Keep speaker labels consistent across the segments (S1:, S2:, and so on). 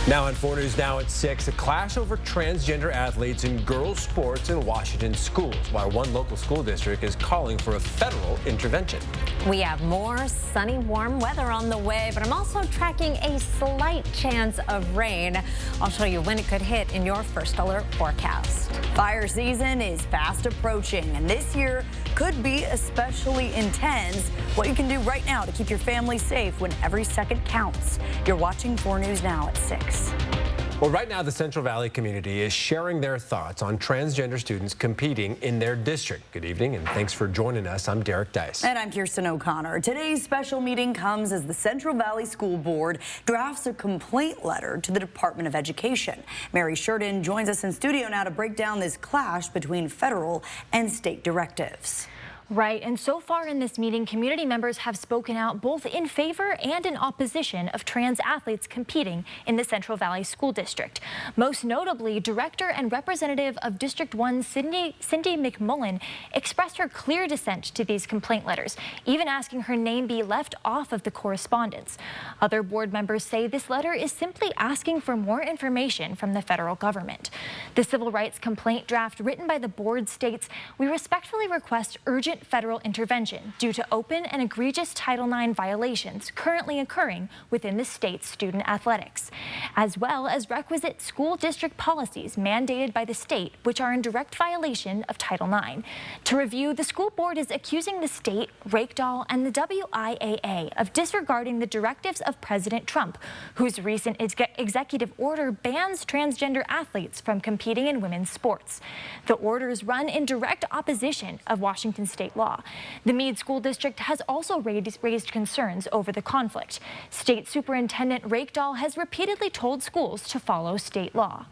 S1: Now on 4 News Now at 6, a clash over transgender athletes in girls' sports in Washington schools, while one local school district is calling for a federal intervention.
S2: We have more sunny, warm weather on the way, but I'm also tracking a slight chance of rain. I'll show you when it could hit in your first alert forecast.
S3: Fire season is fast approaching, and this year could be especially intense. What you can do right now to keep your family safe when every second counts. You're watching 4 News Now at 6.
S1: Well, right now the Central Valley community is sharing their thoughts on transgender students competing in their district. Good evening and thanks for joining us. I'm Derek Dice.
S3: And I'm Kirsten O'Connor. Today's special meeting comes as the Central Valley School Board drafts a complaint letter to the Department of Education. Mary Sheridan joins us in studio now to break down this clash between federal and state directives.
S4: Right, and so far in this meeting, community members have spoken out both in favor and in opposition of trans athletes competing in the Central Valley School District. Most notably, Director and Representative of District 1, Cindy McMullen, expressed her clear dissent to these complaint letters, even asking her name be left off of the correspondence. Other board members say this letter is simply asking for more information from the federal government. The civil rights complaint draft written by the board states, "We respectfully request urgent federal intervention due to open and egregious Title IX violations currently occurring within the state's student athletics, as well as requisite school district policies mandated by the state which are in direct violation of Title IX. To review, the school board is accusing the state, Rakedahl, and the WIAA of disregarding the directives of President Trump, whose recent executive order bans transgender athletes from competing in women's sports. The orders run in direct opposition of Washington state law. The Meade School District has also raised concerns over the conflict. State Superintendent Rakedahl has repeatedly told schools to follow state law.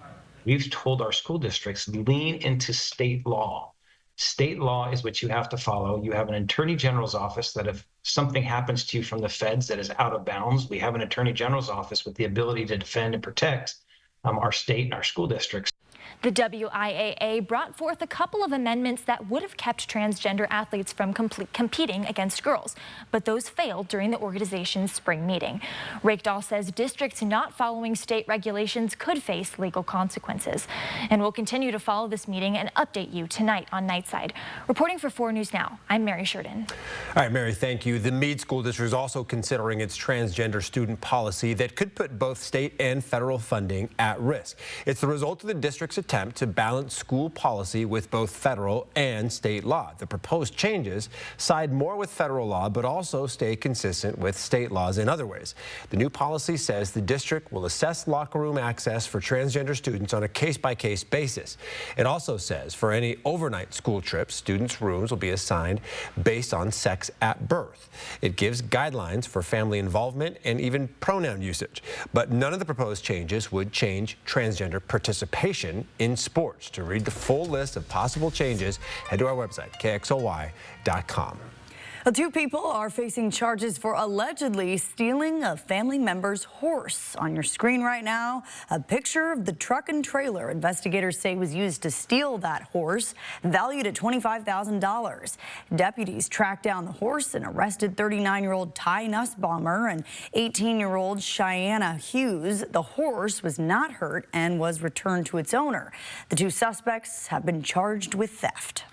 S5: We've told our school districts, lean into state law. State law is what you have to follow. You have an attorney general's office that if something happens to you from the feds that is out of bounds, we have an attorney general's office with the ability to defend and protect our state and our school districts.
S4: The WIAA brought forth a couple of amendments that would have kept transgender athletes from competing against girls, but those failed during the organization's spring meeting. Rakedahl says districts not following state regulations could face legal consequences. And we'll continue to follow this meeting and update you tonight on Nightside. Reporting for 4 News Now, I'm Mary Sheridan.
S1: All right, Mary, thank you. The Meade School District is also considering its transgender student policy that could put both state and federal funding at risk. It's the result of the district's attempt to balance school policy with both federal and state law. The proposed changes side more with federal law, but also stay consistent with state laws in other ways. The new policy says the district will assess locker room access for transgender students on a case-by-case basis. It also says for any overnight school trips, students' rooms will be assigned based on sex at birth. It gives guidelines for family involvement and even pronoun usage. But none of the proposed changes would change transgender participation in sports. To read the full list of possible changes, head to our website, KXLY.com.
S3: Well, 2 people are facing charges for allegedly stealing a family member's horse. On your screen right now, a picture of the truck and trailer investigators say was used to steal that horse, valued at $25,000. Deputies tracked down the horse and arrested 39-year-old Ty Nussbaumer and 18-year-old Cheyenne Hughes. The horse was not hurt and was returned to its owner. The 2 suspects have been charged with theft.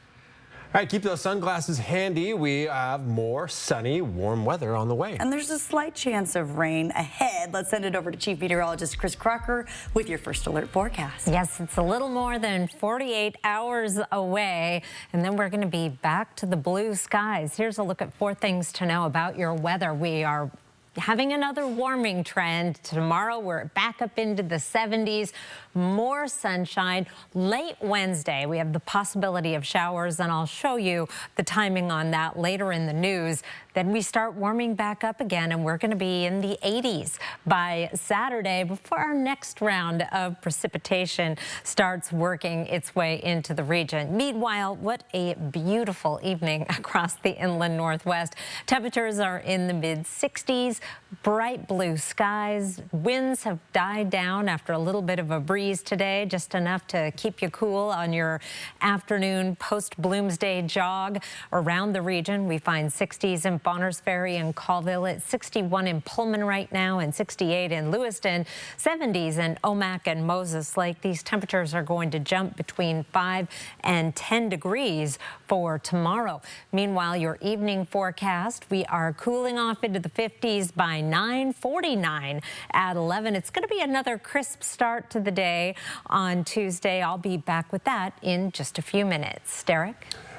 S1: All right, keep those sunglasses handy. We have more sunny, warm weather on the way.
S3: And there's a slight chance of rain ahead. Let's send it over to Chief Meteorologist Chris Crocker with your first alert forecast.
S2: Yes, it's a little more than 48 hours away, and then we're going to be back to the blue skies. Here's a look at 4 things to know about your weather. We are having another warming trend. Tomorrow we're back up into the 70s, more sunshine. Late Wednesday we have the possibility of showers, and I'll show you the timing on that later in the news. Then we start warming back up again, and we're going to be in the 80s by Saturday before our next round of precipitation starts working its way into the region. Meanwhile, what a beautiful evening across the inland Northwest. Temperatures are in the mid-60s. bright blue skies. Winds have died down after a little bit of a breeze today, just enough to keep you cool on your afternoon post-Bloomsday jog around the region. We find 60s in Bonners Ferry and Colville. It's 61 in Pullman right now and 68 in Lewiston, 70s in Omak and Moses Lake. These temperatures are going to jump between 5 and 10 degrees for tomorrow. Meanwhile, your evening forecast, we are cooling off into the 50s by 9:49 at 11. It's going to be another crisp start to the day on Tuesday. I'll be back with that in just a few minutes. Derek?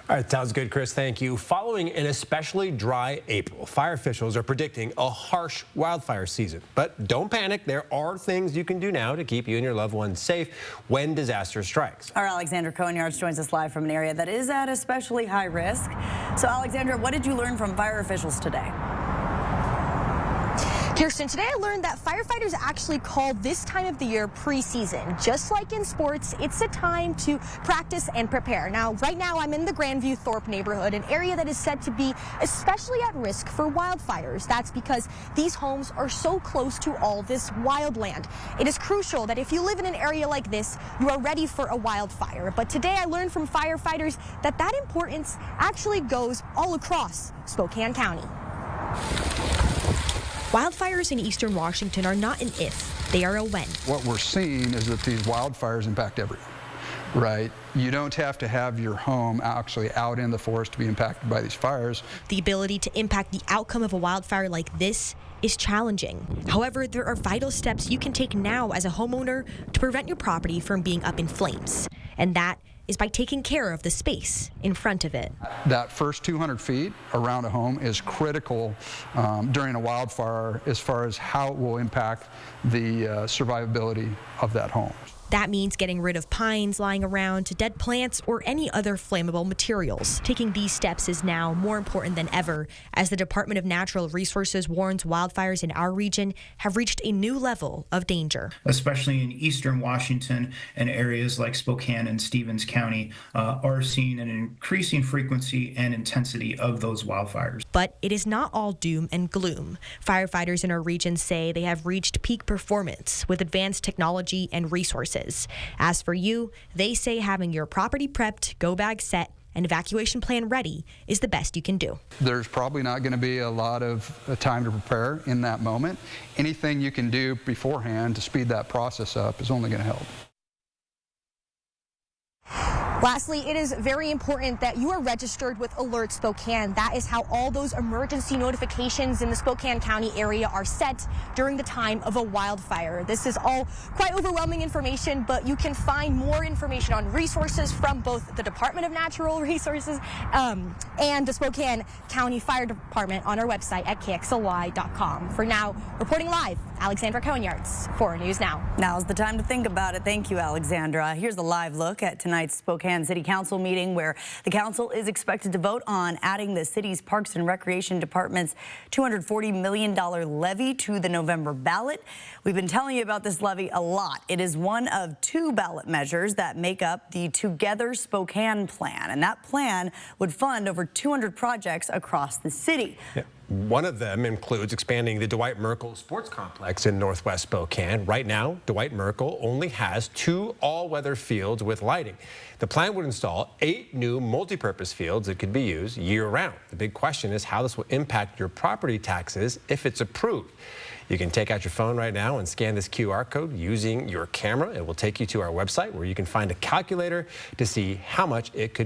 S1: All right, sounds good, Chris. Thank you. Following an especially dry April, fire officials are predicting a harsh wildfire season. But don't panic. There are things you can do now to keep you and your loved ones safe when disaster strikes.
S3: Our Alexandra Cohen-Yards joins us live from an area that is at especially high risk. So, Alexandra, what did you learn from fire officials today?
S6: Kirsten, today I learned that firefighters actually call this time of the year preseason. Just like in sports, it's a time to practice and prepare. Now, right now I'm in the Grandview Thorpe neighborhood, an area that is said to be especially at risk for wildfires. That's because these homes are so close to all this wildland. It is crucial that if you live in an area like this, you are ready for a wildfire. But today I learned from firefighters that that importance actually goes all across Spokane County. Wildfires in eastern Washington are not an if, they are a when.
S7: What we're seeing is that these wildfires impact everyone, right? You don't have to have your home actually out in the forest to be impacted by these fires.
S6: The ability to impact the outcome of a wildfire like this is challenging. However, there are vital steps you can take now as a homeowner to prevent your property from being up in flames. And that is by taking care of the space in front of it.
S7: That first 200 feet around a home is critical during a wildfire as far as how it will impact the survivability of that home.
S6: That means getting rid of pines lying around, dead plants, or any other flammable materials. Taking these steps is now more important than ever, as the Department of Natural Resources warns wildfires in our region have reached a new level of danger.
S8: Especially in eastern Washington and areas like Spokane and Stevens County are seeing an increasing frequency and intensity of those wildfires.
S6: But it is not all doom and gloom. Firefighters in our region say they have reached peak performance with advanced technology and resources. As for you, they say having your property prepped, go bag set, and evacuation plan ready is the best you can do.
S7: There's probably not going to be a lot of time to prepare in that moment. Anything you can do beforehand to speed that process up is only going to help.
S6: Lastly, it is very important that you are registered with Alert Spokane. That is how all those emergency notifications in the Spokane County area are set during the time of a wildfire. This is all quite overwhelming information, but you can find more information on resources from both the Department of Natural Resources and the Spokane County Fire Department on our website at KXLY.com. For now, reporting live, Alexandra Cohen-Yards, 4 News Now.
S3: Now's the time to think about it. Thank you, Alexandra. Here's a live look at tonight's Spokane City Council meeting, where the council is expected to vote on adding the city's Parks and Recreation Department's $240 million levy to the November ballot. We've been telling you about this levy a lot. It is one of 2 ballot measures that make up the Together Spokane plan, and that plan would fund over 200 projects across the city.
S1: Yeah. One of them includes expanding the Dwight Merkle Sports Complex in Northwest Spokane. Right now, Dwight Merkle only has 2 all-weather fields with lighting. The plan would install 8 new multi-purpose fields that could be used year-round. The big question is how this will impact your property taxes if it's approved. You can take out your phone right now and scan this QR code using your camera. It will take you to our website where you can find a calculator to see how much it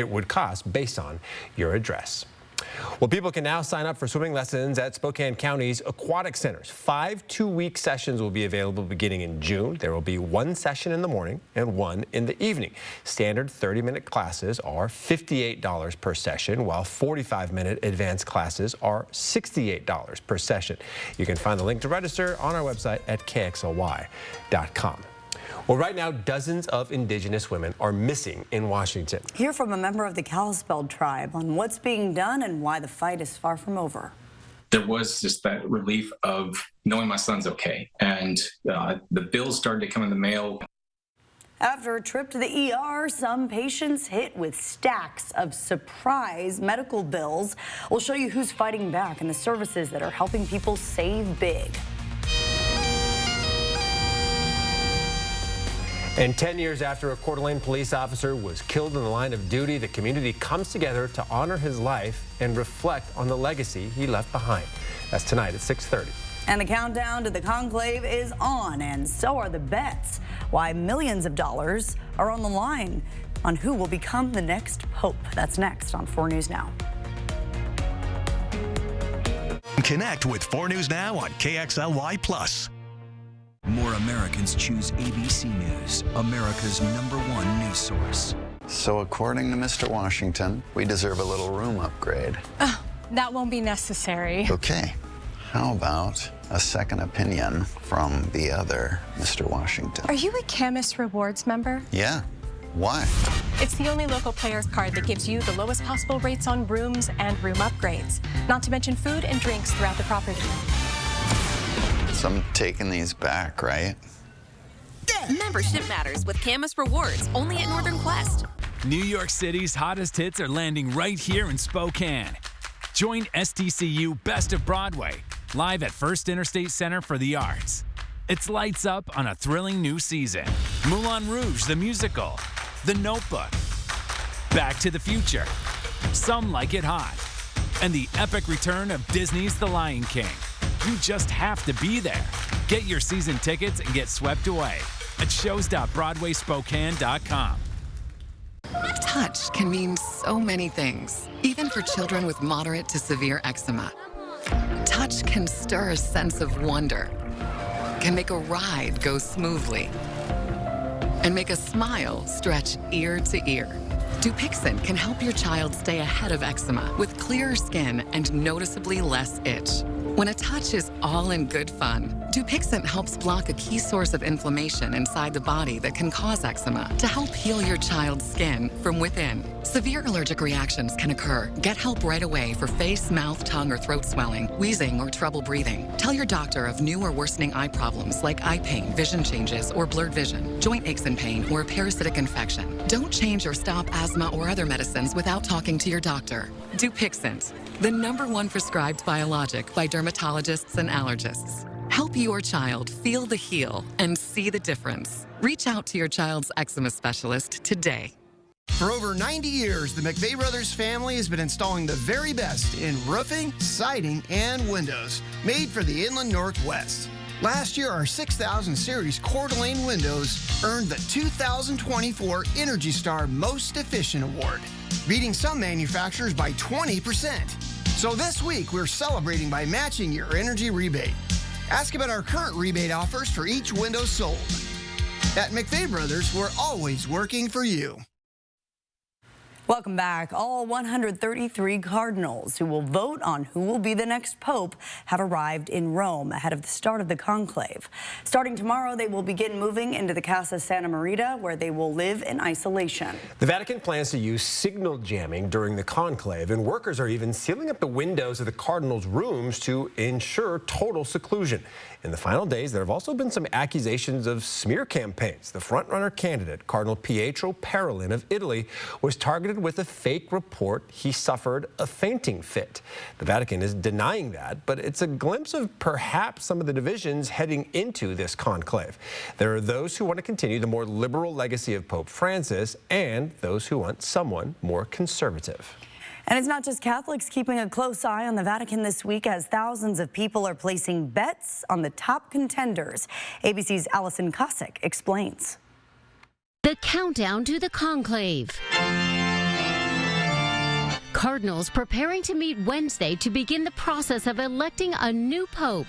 S1: would cost based on your address. Well, people can now sign up for swimming lessons at Spokane County's aquatic centers. 5 2-week sessions will be available beginning in June. There will be 1 session in the morning and 1 in the evening. Standard 30-minute classes are $58 per session, while 45-minute advanced classes are $68 per session. You can find the link to register on our website at KXLY.com. Well, right now, dozens of indigenous women are missing in Washington.
S3: Hear from a member of the Kalispel tribe on what's being done and why the fight is far from over.
S9: There was just that relief of knowing my son's okay. And the bills started to come in the mail.
S3: After a trip to the ER, some patients hit with stacks of surprise medical bills. We'll show you who's fighting back and the services that are helping people save big.
S1: And 10 years after a Coeur d'Alene police officer was killed in the line of duty, the community comes together to honor his life and reflect on the legacy he left behind. That's tonight at 6:30.
S3: And the countdown to the conclave is on, and so are the bets. Why millions of dollars are on the line on who will become the next pope. That's next on 4 News Now.
S10: Connect with 4 News Now on KXLY+.
S11: More Americans choose ABC News, America's #1 news source.
S12: So according to Mr. Washington, we deserve a little room upgrade.
S13: That won't be necessary.
S12: Okay. How about a second opinion from the other Mr. Washington?
S13: Are you a Camus Rewards member?
S12: Yeah. Why?
S13: It's the only local players card that gives you the lowest possible rates on rooms and room upgrades, not to mention food and drinks throughout the property.
S12: So I'm taking these back, right?
S14: Membership matters with Camus Rewards, only at Northern Quest.
S15: New York City's hottest hits are landing right here in Spokane. Join STCU Best of Broadway, live at First Interstate Center for the Arts. It's lights up on a thrilling new season. Moulin Rouge, the musical, The Notebook, Back to the Future, Some Like It Hot, and the epic return of Disney's The Lion King. You just have to be there. Get your season tickets and get swept away at shows.broadwayspokane.com.
S16: Touch can mean so many things, even for children with moderate to severe eczema. Touch can stir a sense of wonder, can make a ride go smoothly, and make a smile stretch ear to ear. Dupixent can help your child stay ahead of eczema with clearer skin and noticeably less itch. When a touch is all in good fun, Dupixent helps block a key source of inflammation inside the body that can cause eczema to help heal your child's skin from within. Severe allergic reactions can occur. Get help right away for face, mouth, tongue, or throat swelling, wheezing, or trouble breathing. Tell your doctor of new or worsening eye problems like eye pain, vision changes, or blurred vision, joint aches and pain, or a parasitic infection. Don't change or stop asthma or other medicines without talking to your doctor. Dupixent, the #1 prescribed biologic by dermatologists and allergists. Help your child feel the heal and see the difference. Reach out to your child's eczema specialist today.
S17: For over 90 years, the McVeigh Brothers family has been installing the very best in roofing, siding, and windows, made for the Inland Northwest. Last year, our 6000 Series Coeur d'Alene windows earned the 2024 Energy Star Most Efficient Award, beating some manufacturers by 20%. So this week, we're celebrating by matching your energy rebate. Ask about our current rebate offers for each window sold. At McVeigh Brothers, we're always working for you.
S3: Welcome back. All 133 cardinals who will vote on who will be the next pope have arrived in Rome ahead of the start of the conclave. Starting tomorrow, they will begin moving into the Casa Santa Marita, where they will live in isolation.
S1: The Vatican plans to use signal jamming during the conclave, and workers are even sealing up the windows of the cardinals' rooms to ensure total seclusion. In the final days, there have also been some accusations of smear campaigns. The frontrunner candidate, Cardinal Pietro Parolin of Italy, was targeted with a fake report he suffered a fainting fit. The Vatican is denying that, but it's a glimpse of perhaps some of the divisions heading into this conclave. There are those who want to continue the more liberal legacy of Pope Francis and those who want someone more conservative.
S3: And it's not just Catholics keeping a close eye on the Vatican this week, as thousands of people are placing bets on the top contenders. ABC's Allison Cossack explains.
S18: The countdown to the conclave. Cardinals preparing to meet Wednesday to begin the process of electing a new pope.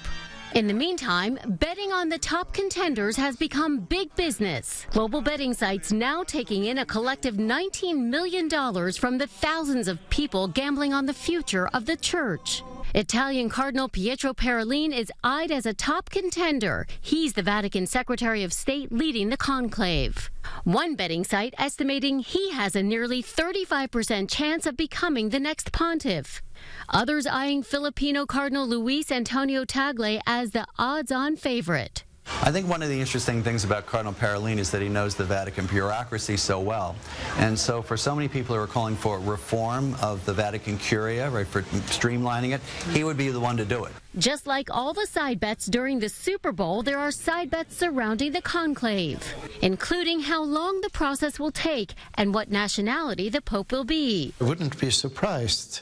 S18: In the meantime, betting on the top contenders has become big business. Global betting sites now taking in a collective $19 million from the thousands of people gambling on the future of the church. Italian Cardinal Pietro Parolin is eyed as a top contender. He's the Vatican Secretary of State leading the conclave. One betting site estimating he has a nearly 35% chance of becoming the next pontiff. Others eyeing Filipino Cardinal Luis Antonio Tagle as the odds-on favorite.
S12: I think one of the interesting things about Cardinal Parolin is that he knows the Vatican bureaucracy so well. And so for so many people who are calling for reform of the Vatican Curia, right, for streamlining it, he would be the one to do it.
S18: Just like all the side bets during the Super Bowl, there are side bets surrounding the conclave, including how long the process will take and what nationality the Pope will be.
S19: I wouldn't be surprised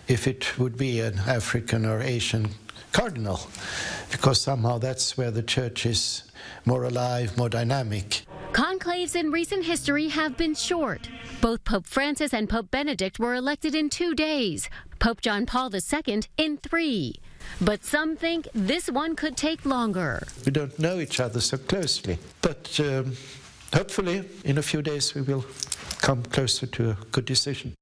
S19: if it would be an African or Asian cardinal, because somehow that's where the church is more alive, more dynamic.
S18: Conclaves in recent history have been short. Both Pope Francis and Pope Benedict were elected in 2 days, Pope John Paul II in 3. But some think this one could take longer.
S19: We don't know each other so closely, but hopefully in a few days we will come closer to a good decision.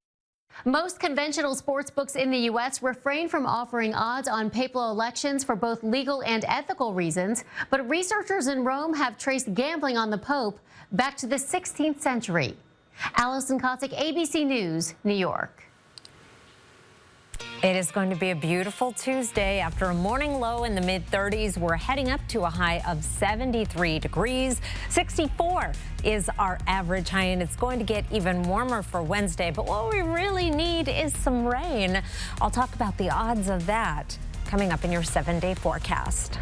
S18: Most conventional sports books in the U.S. refrain from offering odds on papal elections for both legal and ethical reasons, but researchers in Rome have traced gambling on the Pope back to the 16th century. Allison Kosik, ABC News, New York.
S2: It is going to be a beautiful Tuesday. After a morning low in the mid-30s, we're heading up to a high of 73 degrees. 64 is our average high, and it's going to get even warmer for Wednesday. But what we really need is some rain. I'll talk about the odds of that coming up in your 7-day forecast.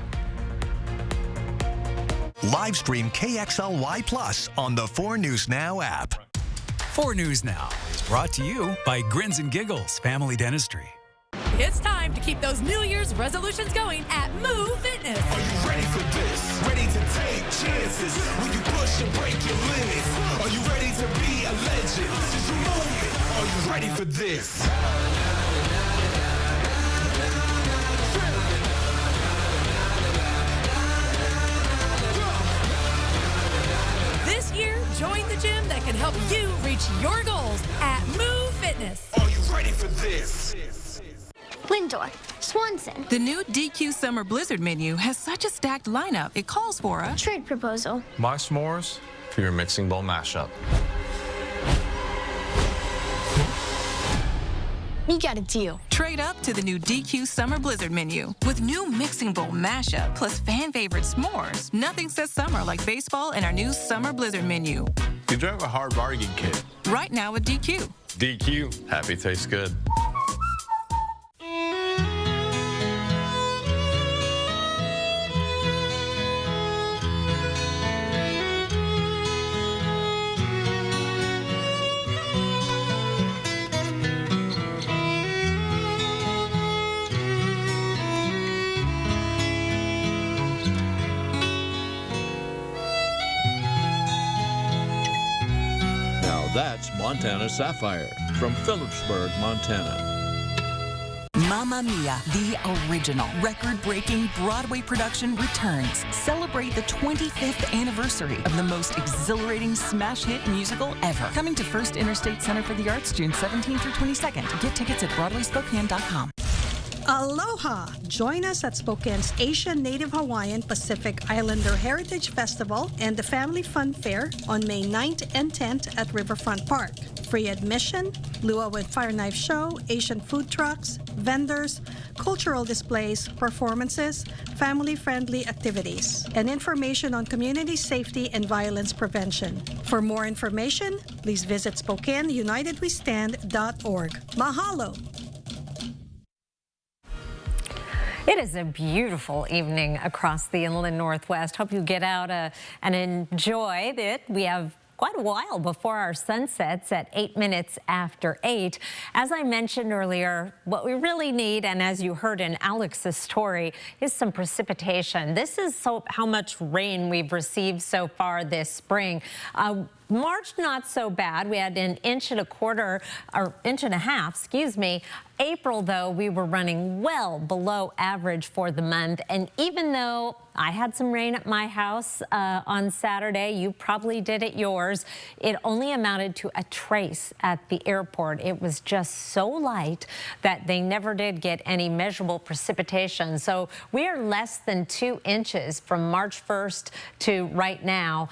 S10: Live stream KXLY Plus on the 4 News Now app.
S20: 4 News Now is brought to you by Grins and Giggles Family Dentistry.
S21: It's time to keep those New Year's resolutions going at Move Fitness.
S22: Are you ready for this? Ready to take chances? Will you push and break your limits? Are you ready to be a legend? This is your moment. Are you ready for this?
S21: This year, join the gym that can help you reach your goals at Move Fitness.
S22: Are you ready for this?
S23: Lindor, Swanson.
S24: The new DQ Summer Blizzard menu has such a stacked lineup, it calls for a
S23: trade proposal.
S25: My s'mores for your mixing bowl mashup.
S23: You got a deal.
S24: Trade up to the new DQ Summer Blizzard menu. With new mixing bowl mashup plus fan favorite s'mores, nothing says summer like baseball in our new Summer Blizzard menu.
S25: You drove a hard bargain, kid.
S24: Right now with DQ.
S25: DQ, happy tastes good.
S26: That's Montana Sapphire from Phillipsburg, Montana.
S27: Mamma Mia, the original record-breaking Broadway production returns. Celebrate the 25th anniversary of the most exhilarating smash hit musical ever. Coming to First Interstate Center for the Arts June 17th through 22nd. Get tickets at BroadwaySpokane.com.
S28: Aloha! Join us at Spokane's Asian Native Hawaiian Pacific Islander Heritage Festival and the Family Fun Fair on May 9th and 10th at Riverfront Park. Free admission, luau and fire knife show, Asian food trucks, vendors, cultural displays, performances, family-friendly activities, and information on community safety and violence prevention. For more information, please visit SpokaneUnitedWeStand.org. Mahalo!
S2: It is a beautiful evening across the inland Northwest. Hope you get out and enjoy it. We have quite a while before our sun sets at 8 minutes after 8. As I mentioned earlier, what we really need, and as you heard in Alex's story, is some precipitation. This is how much rain we've received so far this spring. March, not so bad. We had an inch and a quarter, or inch and a half, excuse me. April, though, we were running well below average for the month. And even though I had some rain at my house on Saturday, you probably did at yours, it only amounted to a trace at the airport. It was just so light that they never did get any measurable precipitation. So we are less than 2 inches from March 1st to right now.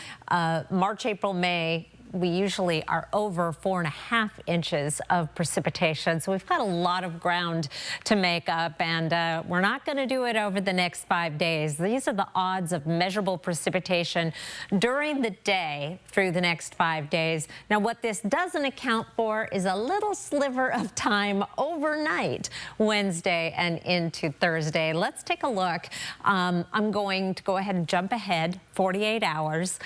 S2: March, April, May, we usually are over 4.5 inches of precipitation. So we've got a lot of ground to make up, and we're not going to do it over the next 5 days. These are the odds of measurable precipitation during the day through the next 5 days. Now, what this doesn't account for is a little sliver of time overnight, Wednesday and into Thursday. Let's take a look. I'm going to go ahead and jump ahead 48 hours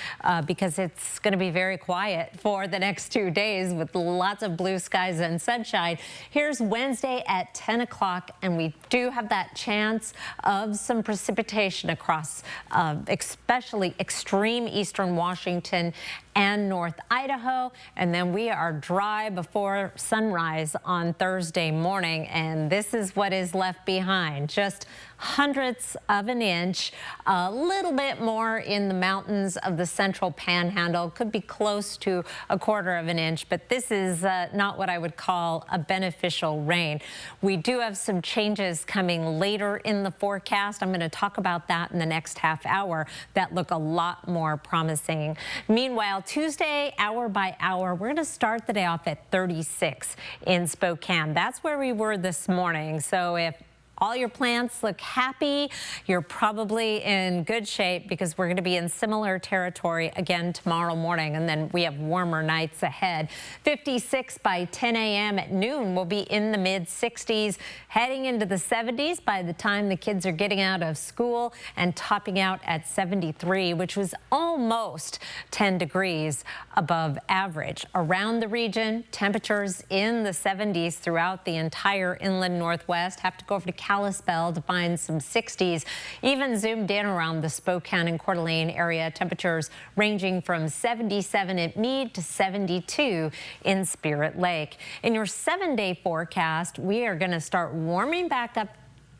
S2: because it's going to be very quiet for the next 2 days with lots of blue skies and sunshine. Here's Wednesday at 10 o'clock, and we do have that chance of some precipitation across especially extreme eastern Washington and North Idaho. And then we are dry before sunrise on Thursday morning. And this is what is left behind. Just hundredths of an inch, a little bit more in the mountains of the central panhandle, could be close to 1/4 of an inch, but this is not what I would call a beneficial rain. We do have some changes coming later in the forecast. I'm going to talk about that in the next half hour that look a lot more promising. Meanwhile, Tuesday, hour by hour, we're going to start the day off at 36 in Spokane. That's where we were this morning. So if all your plants look happy, you're probably in good shape, because we're going to be in similar territory again tomorrow morning, and then we have warmer nights ahead. 56 by 10 a.m. at noon. We'll be in the mid-60s, heading into the 70s by the time the kids are getting out of school, and topping out at 73, which was almost 10 degrees above average. Around the region, temperatures in the 70s throughout the entire inland Northwest. Have to go over to Kalispell to find some 60s. Even zoomed in around the Spokane and Coeur d'Alene area, temperatures ranging from 77 at Meade to 72 in Spirit Lake. In your 7-day forecast, we are going to start warming back up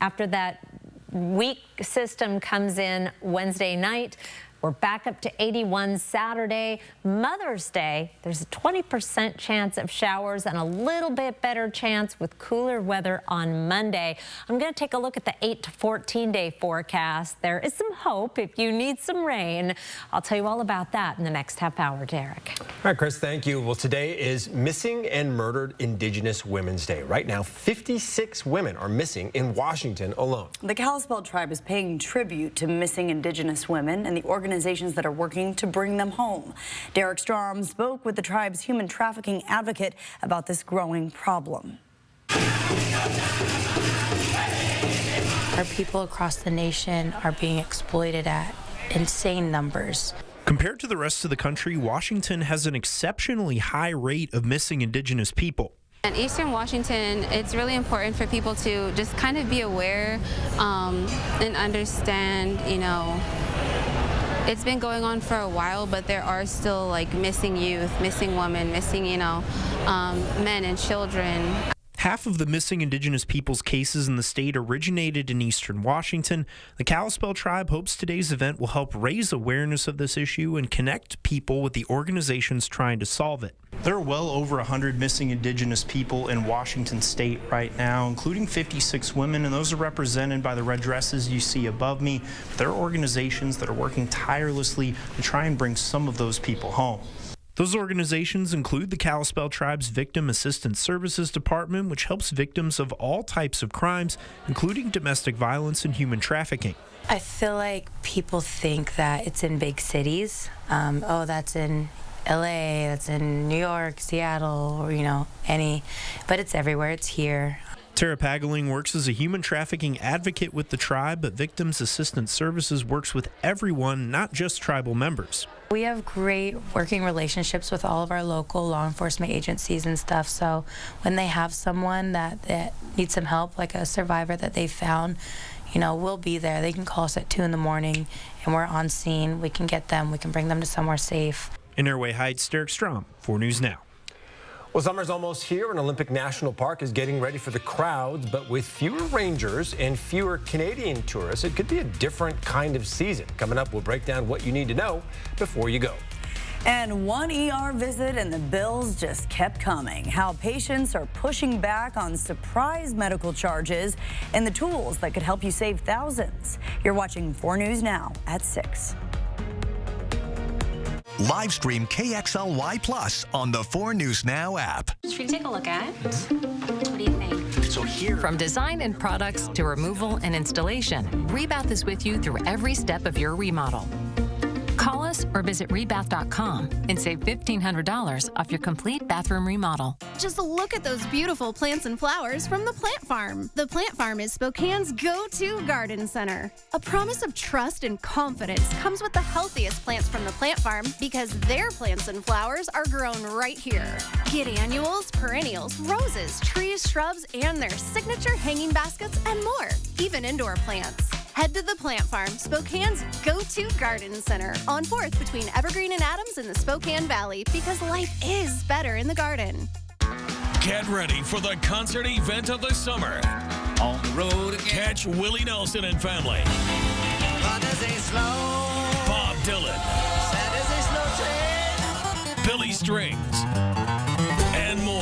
S2: after that weak system comes in Wednesday night. We're back up to 81 Saturday. Mother's Day, there's a 20% chance of showers and a little bit better chance with cooler weather on Monday. I'm going to take a look at the 8 to 14-day forecast. There is some hope if you need some rain. I'll tell you all about that in the next half hour, Derek.
S1: All right, Chris, thank you. Well, today is Missing and Murdered Indigenous Women's Day. Right now, 56 women are missing in Washington alone.
S3: The Kalispel tribe is paying tribute to missing Indigenous women and the organizations that are working to bring them home. Derek Strom spoke with the tribe's human trafficking advocate about this growing problem.
S4: Our people across the nation are being exploited at insane numbers.
S5: Compared to the rest of the country, Washington has an exceptionally high rate of missing Indigenous people.
S6: In Eastern Washington, it's really important for people to just kind of be aware and understand, you know, it's been going on for a while, but there are still like missing youth, missing women, missing, you know, men and children.
S5: Half of the missing Indigenous peoples cases in the state originated in Eastern Washington. The Kalispel tribe hopes today's event will help raise awareness of this issue and connect people with the organizations trying to solve it.
S7: There are well over 100 missing Indigenous people in Washington state right now, including 56 women, and those are represented by the red dresses you see above me. There are organizations that are working tirelessly to try and bring some of those people home.
S5: Those organizations include the Kalispel Tribe's Victim Assistance Services Department, which helps victims of all types of crimes, including domestic violence and human trafficking.
S4: I feel like people think that it's in big cities. Oh, that's in LA, that's in New York, Seattle, or, you know, but it's everywhere. It's here.
S5: Tara Pagaling works as a human trafficking advocate with the tribe, but Victims Assistance Services works with everyone, not just tribal members.
S4: We have great working relationships with all of our local law enforcement agencies and stuff, so when they have someone that needs some help, like a survivor that they found, you know, we'll be there. They can call us at 2 in the morning, and we're on scene. We can get them. We can bring them to somewhere safe.
S5: In Airway Heights, Derek Strom, 4 News Now.
S1: Well, summer's almost here, and Olympic National Park is getting ready for the crowds, but with fewer rangers and fewer Canadian tourists, it could be a different kind of season. Coming up, we'll break down what you need to know before you go.
S3: And one ER visit and the bills just kept coming. How patients are pushing back on surprise medical charges and the tools that could help you save thousands. You're watching 4 News Now at 6.
S10: Live stream KXLY Plus on the 4 News Now app.
S8: Should we take a look at it? What do you think?
S10: So here,
S9: From design and products to removal and installation, Rebath is with you through every step of your remodel. Call us or visit rebath.com and save $1,500 off your complete bathroom remodel.
S23: Just look at those beautiful plants and flowers from the Plant Farm. The Plant Farm is Spokane's go-to garden center. A promise of trust and confidence comes with the healthiest plants from the Plant Farm because their plants and flowers are grown right here. Get annuals, perennials, roses, trees, shrubs, and their signature hanging baskets and more, even indoor plants. Head to the Plant Farm, Spokane's go-to garden center on 4th between Evergreen and Adams in the Spokane Valley because life is better in the garden.
S11: Get ready for the concert event of the summer. On the road again. Catch Willie Nelson and family. Bob Dylan. Billy Strings. And more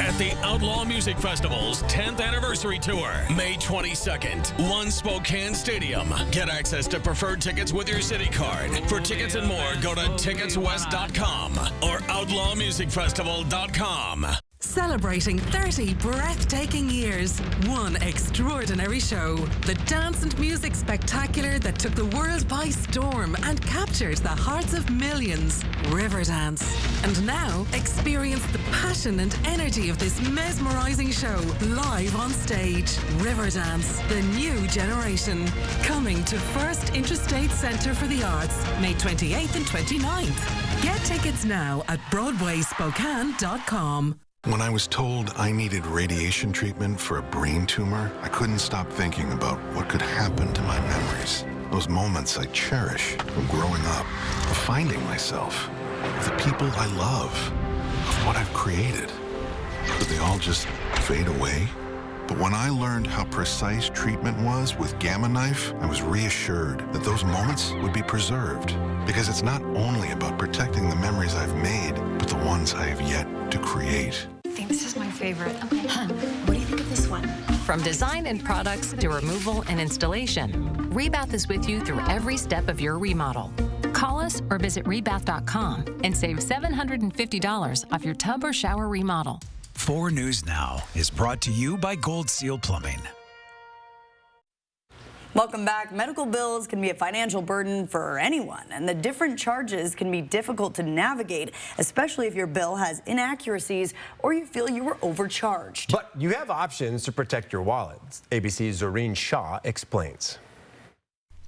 S11: at the Outlaw Music Festival's 10th anniversary tour, May 22nd, One Spokane Stadium. Get access to preferred tickets with your city card. For tickets and more, go to ticketswest.com or outlawmusicfestival.com.
S21: Celebrating 30 breathtaking years, one extraordinary show. The dance and music spectacular that took the world by storm and captured the hearts of millions. Riverdance. And now, experience the passion and energy of this mesmerizing show live on stage. Riverdance, the new generation. Coming to First Interstate Center for the Arts, May 28th and 29th. Get tickets now at BroadwaySpokane.com.
S13: When I was told I needed radiation treatment for a brain tumor, I couldn't stop thinking about what could happen to my memories. Those moments I cherish from growing up, of finding myself, of the people I love, of what I've created. Could they all just fade away? But when I learned how precise treatment was with Gamma Knife, I was reassured that those moments would be preserved. Because it's not only about protecting the memories I've made, but the ones I have yet to create.
S8: I think this is my favorite. Okay, what do you think of this one?
S9: From design and products to removal and installation, Rebath is with you through every step of your remodel. Call us or visit rebath.com and save $750 off your tub or shower remodel.
S20: 4 News Now is brought to you by Gold Seal Plumbing.
S3: Welcome back. Medical bills can be a financial burden for anyone, and the different charges can be difficult to navigate, especially if your bill has inaccuracies or you feel you were overcharged.
S1: But you have options to protect your wallet. ABC's Zoreen Shaw explains.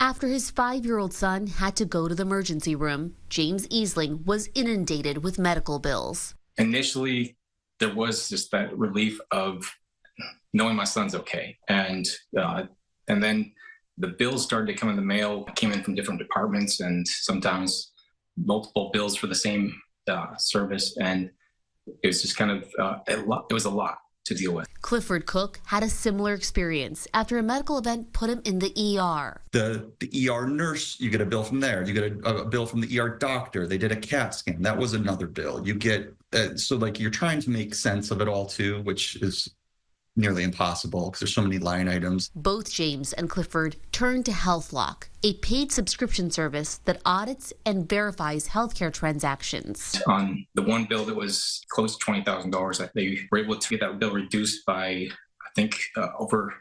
S18: After his 5-year-old son had to go to the emergency room, James Easling was inundated with medical bills.
S14: Initially, there was just that relief of knowing my son's okay. And then the bills started to come in the mail, came in from different departments, and sometimes multiple bills for the same service. And it was just kind of, it was a lot to deal with.
S18: Clifford Cook had a similar experience after a medical event put him in the ER.
S15: The ER nurse, you get a bill from there. You get a bill from the ER doctor. They did a CAT scan. That was another bill. You get, so like you're trying to make sense of it all too, which is nearly impossible because there's so many line items.
S18: Both James and Clifford turned to HealthLock, a paid subscription service that audits and verifies healthcare transactions.
S14: On the one bill that was close to $20,000, they were able to get that bill reduced by, I think, over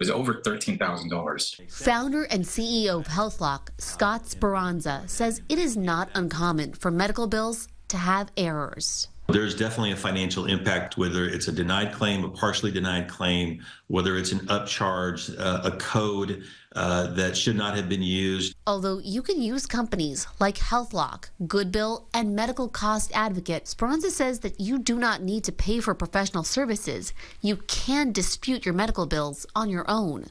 S14: $13,000.
S18: Founder and CEO of HealthLock, Scott Speranza, says it is not uncommon for medical bills to have errors.
S16: There's definitely a financial impact, whether it's a denied claim, a partially denied claim, whether it's an upcharge, a code that should not have been used.
S18: Although you can use companies like HealthLock, Goodbill, and Medical Cost Advocate, Speranza says that you do not need to pay for professional services. You can dispute your medical bills on your own.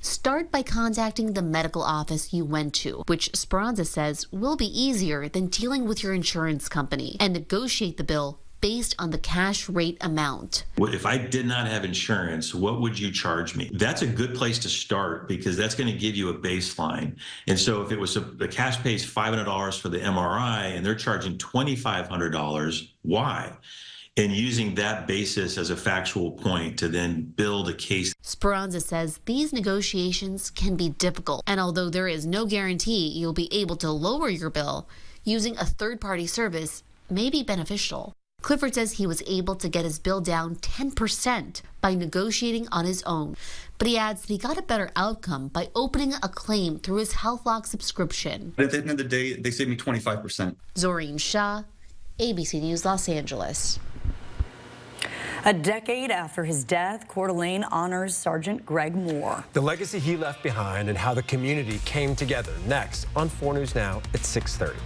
S18: Start by contacting the medical office you went to, which Speranza says will be easier than dealing with your insurance company, and negotiate the bill based on the cash rate amount.
S16: If I did not have insurance, what would you charge me? That's a good place to start because that's going to give you a baseline. And so if it was the cash pays $500 for the MRI and they're charging $2,500, why? And using that basis as a factual point to then build a case.
S18: Speranza says these negotiations can be difficult, and although there is no guarantee you'll be able to lower your bill,
S12: using a third-party service may be beneficial. Clifford says he was able to get his bill down 10% by negotiating on his own. But he adds that he got a better outcome by opening a claim through his HealthLock subscription.
S15: At the end of the day, they saved me 25%.
S12: Zoreen Shah, ABC News, Los Angeles.
S3: A decade after his death, Coeur d'Alene honors Sergeant Greg Moore.
S1: The legacy he left behind and how the community came together. Next on 4 News Now at 6:30.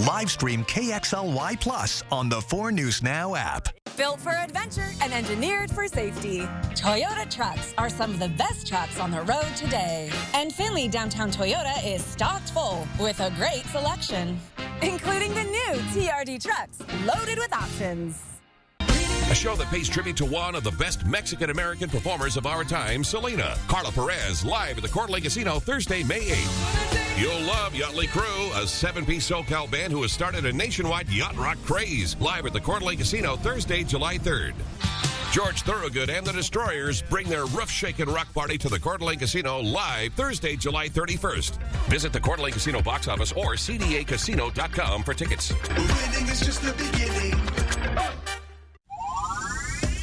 S10: Live stream KXLY Plus on the 4 News Now app.
S17: Built for adventure and engineered for safety. Toyota trucks are some of the best trucks on the road today. And Findlay Downtown Toyota is stocked full with a great selection, including the new TRD trucks loaded with options.
S19: A show that pays tribute to one of the best Mexican-American performers of our time, Selena. Carla Perez, live at the Coeur d'Alene Casino Thursday, May 8th. You'll love Yachtly Crew, a 7-piece SoCal band who has started a nationwide yacht rock craze. Live at the Coeur d'Alene Casino Thursday, July 3rd. George Thorogood and the Destroyers bring their roof-shaking rock party to the Coeur d'Alene Casino live Thursday, July 31st. Visit the Coeur d'Alene Casino box office or cdacasino.com for tickets.
S22: Winning is just the beginning.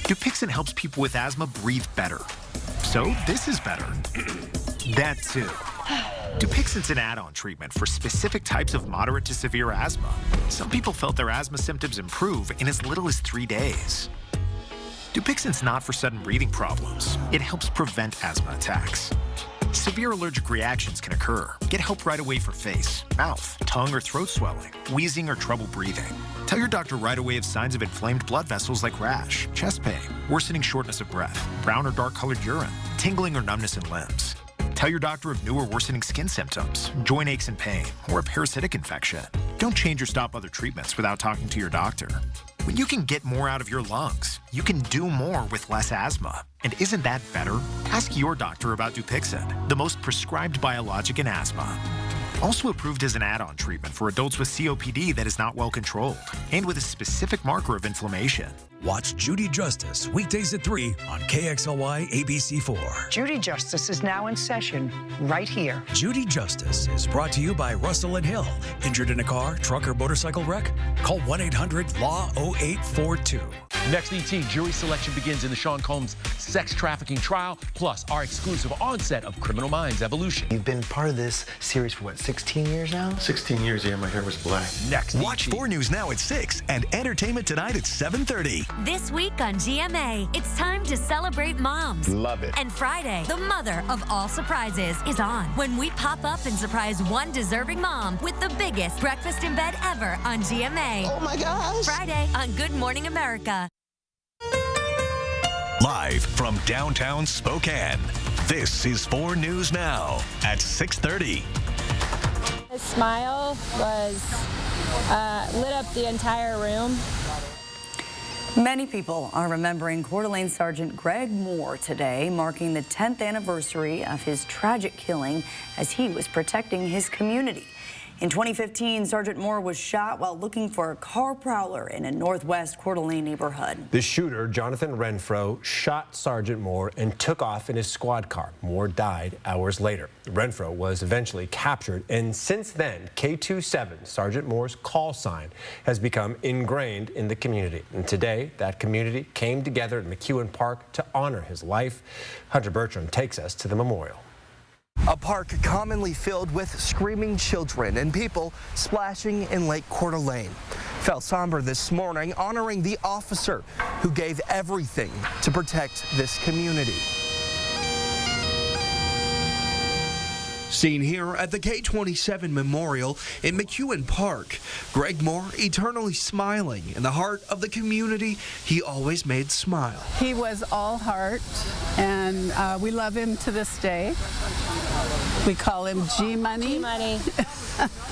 S24: Dupixent helps people with asthma breathe better. So this is better. That too. Dupixent's an add-on treatment for specific types of moderate to severe asthma. Some people felt their asthma symptoms improve in as little as 3 days. Dupixent's not for sudden breathing problems. It helps prevent asthma attacks. Severe allergic reactions can occur. Get help right away for face, mouth, tongue, or throat swelling, wheezing, or trouble breathing. Tell your doctor right away of signs of inflamed blood vessels like rash, chest pain, worsening shortness of breath, brown or dark-colored urine, tingling or numbness in limbs. Tell your doctor of new or worsening skin symptoms, joint aches and pain, or a parasitic infection. Don't change or stop other treatments without talking to your doctor. When you can get more out of your lungs, you can do more with less asthma. And isn't that better? Ask your doctor about Dupixent, the most prescribed biologic in asthma. Also approved as an add-on treatment for adults with COPD that is not well controlled and with a specific marker of inflammation.
S20: Watch Judy Justice weekdays at 3 on KXLY ABC4.
S25: Judy Justice is now in session right here.
S20: Judy Justice is brought to you by Russell and Hill. Injured in a car, truck, or motorcycle wreck? Call 1-800-LAW-0842.
S26: Next ET, jury selection begins in the Sean Combs sex trafficking trial, plus our exclusive onset of Criminal Minds Evolution.
S27: You've been part of this series for what, 16 years now? 16 years, yeah, my hair was black.
S26: Next
S10: Watch 4 News Now at 6 and Entertainment Tonight at 7:30.
S29: This week on GMA, it's time to celebrate moms.
S27: Love it.
S29: And Friday, the mother of all surprises, is on when we pop up and surprise one deserving mom with the biggest breakfast in bed ever on GMA.
S27: Oh my gosh.
S29: Friday on Good Morning America.
S10: Live from downtown Spokane, this is 4 News Now at 6:30.
S30: His smile was lit up the entire room.
S3: Many people are remembering Coeur d'Alene Sergeant Greg Moore today, marking the 10th anniversary of his tragic killing as he was protecting his community. In 2015, Sergeant Moore was shot while looking for a car prowler in a northwest Coeur d'Alene neighborhood.
S1: The shooter, Jonathan Renfro, shot Sergeant Moore and took off in his squad car. Moore died hours later. Renfro was eventually captured, and since then, K27, Sergeant Moore's call sign, has become ingrained in the community. And today, that community came together at McEwen Park to honor his life. Hunter Bertram takes us to the memorial.
S31: A park commonly filled with screaming children and people splashing in Lake Coeur d'Alene. Felt somber this morning, honoring the officer who gave everything to protect this community.
S32: Seen here at the K27 Memorial in McEwen Park, Greg Moore eternally smiling in the heart of the community he always made smile.
S33: He was all heart, and we love him to this day. We call him G-Money. G-Money.